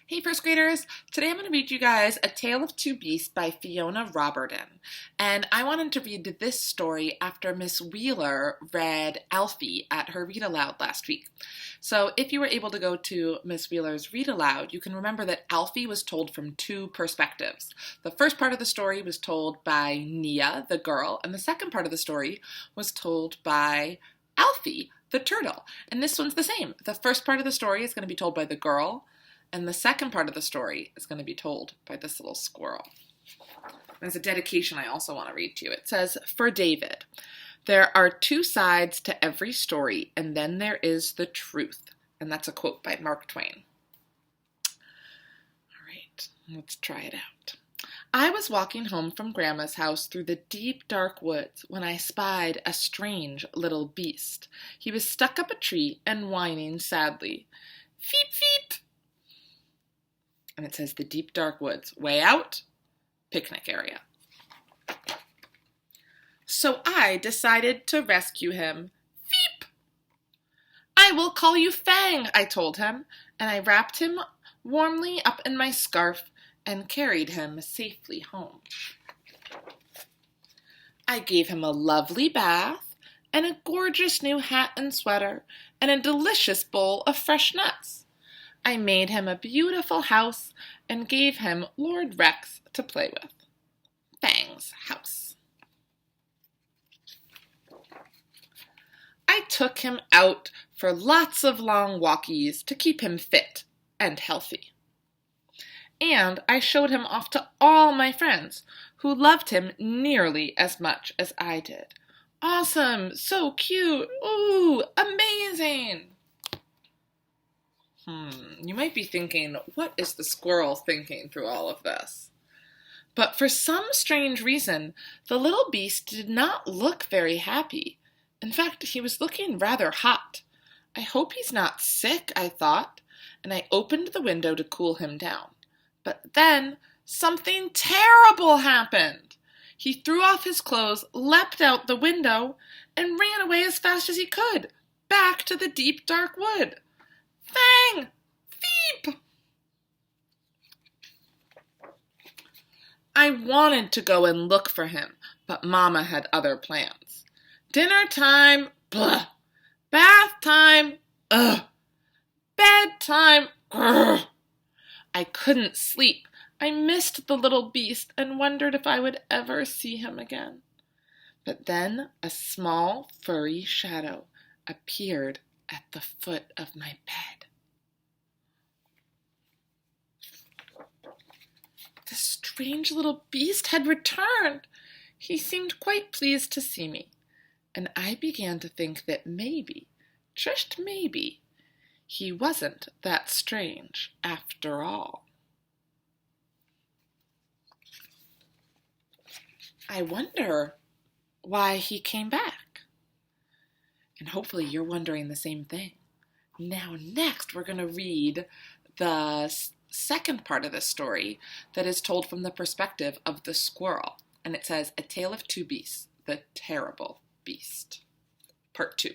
Hey first graders, today I'm going to read you guys A Tale of Two Beasts by Fiona Roberton. And I wanted to read this story after Miss Wheeler read Alfie at her read aloud last week. So if you were able to go to Miss Wheeler's read aloud, you can remember that Alfie was told from two perspectives. The first part of the story was told by Nia, the girl, and the second part of the story was told by Alfie, the turtle. And this one's the same. The first part of the story is going to be told by the girl, and the second part of the story is going to be told by this little squirrel. There's a dedication I also want to read to you. It says, "For David, there are two sides to every story, and then there is the truth." And that's a quote by Mark Twain. All right, let's try it out. I was walking home from Grandma's house through the deep, dark woods when I spied a strange little beast. He was stuck up a tree and whining sadly. "Feep, feep." And it says the deep, dark woods. Way out, picnic area. So I decided to rescue him. Feep! "I will call you Fang," I told him, and I wrapped him warmly up in my scarf and carried him safely home. I gave him a lovely bath and a gorgeous new hat and sweater and a delicious bowl of fresh nuts. I made him a beautiful house and gave him Lord Rex to play with. Fang's house. I took him out for lots of long walkies to keep him fit and healthy. And I showed him off to all my friends, who loved him nearly as much as I did. Awesome! So cute! Ooh, amazing! You might be thinking, what is the squirrel thinking through all of this? But for some strange reason, the little beast did not look very happy. In fact, he was looking rather hot. I hope he's not sick, I thought, and I opened the window to cool him down. But then something terrible happened. He threw off his clothes, leapt out the window, and ran away as fast as he could, back to the deep, dark wood. Fang! Feep! I wanted to go and look for him, but Mama had other plans. Dinner time, blah. Bath time, ugh. Bedtime, grr. I couldn't sleep. I missed the little beast and wondered if I would ever see him again. But then a small, furry shadow appeared at the foot of my bed. The strange little beast had returned. He seemed quite pleased to see me, and I began to think that maybe, just maybe, he wasn't that strange after all. I wonder why he came back. And hopefully you're wondering the same thing. Now, next, we're going to read the second part of the story that is told from the perspective of the squirrel. And it says, A Tale of Two Beasts, the Terrible Beast. Part 2.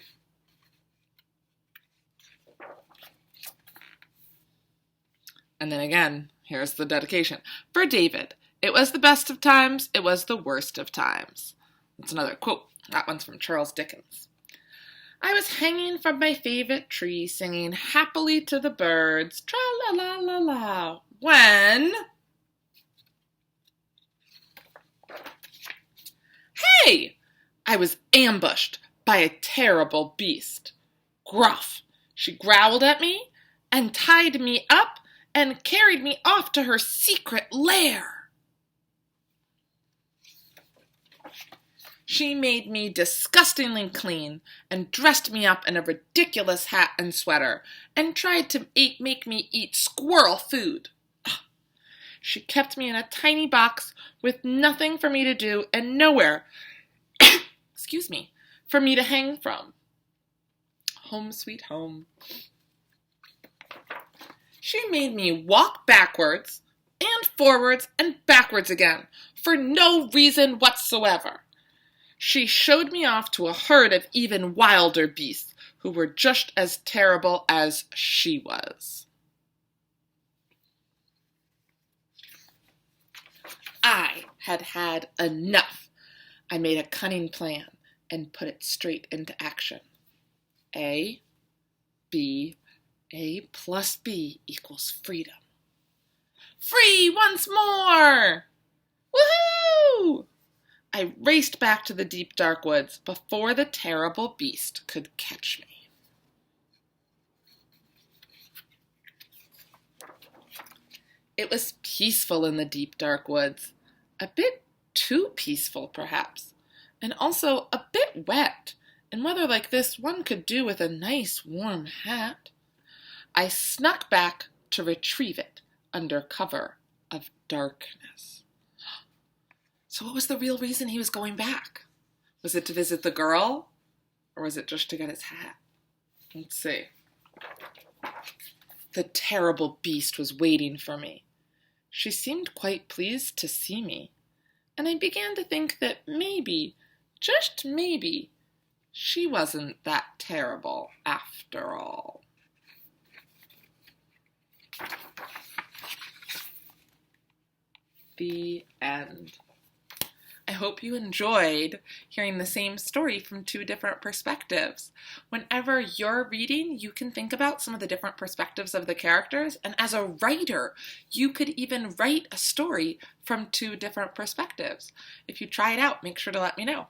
And then again, here's the dedication. For David, it was the best of times, it was the worst of times. That's another quote. That one's from Charles Dickens. I was hanging from my favorite tree, singing happily to the birds, tra-la-la-la-la, when... Hey! I was ambushed by a terrible beast. Gruff! She growled at me and tied me up and carried me off to her secret lair. She made me disgustingly clean and dressed me up in a ridiculous hat and sweater and tried to make me eat squirrel food. She kept me in a tiny box with nothing for me to do and nowhere, for me to hang from. Home sweet home. She made me walk backwards and forwards and backwards again for no reason whatsoever. She showed me off to a herd of even wilder beasts who were just as terrible as she was. had had enough. I made a cunning plan and put it straight into action. A, B, A plus B equals freedom. Free once more! Woohoo! I raced back to the deep dark woods before the terrible beast could catch me. It was peaceful in the deep dark woods, a bit too peaceful perhaps, and also a bit wet. In weather like this, one could do with a nice warm hat. I snuck back to retrieve it under cover of darkness. So what was the real reason he was going back? Was it to visit the girl? Or was it just to get his hat? Let's see. The terrible beast was waiting for me. She seemed quite pleased to see me, and I began to think that maybe, just maybe, she wasn't that terrible after all. The end. I hope you enjoyed hearing the same story from two different perspectives. Whenever you're reading, you can think about some of the different perspectives of the characters, and as a writer, you could even write a story from two different perspectives. If you try it out, make sure to let me know.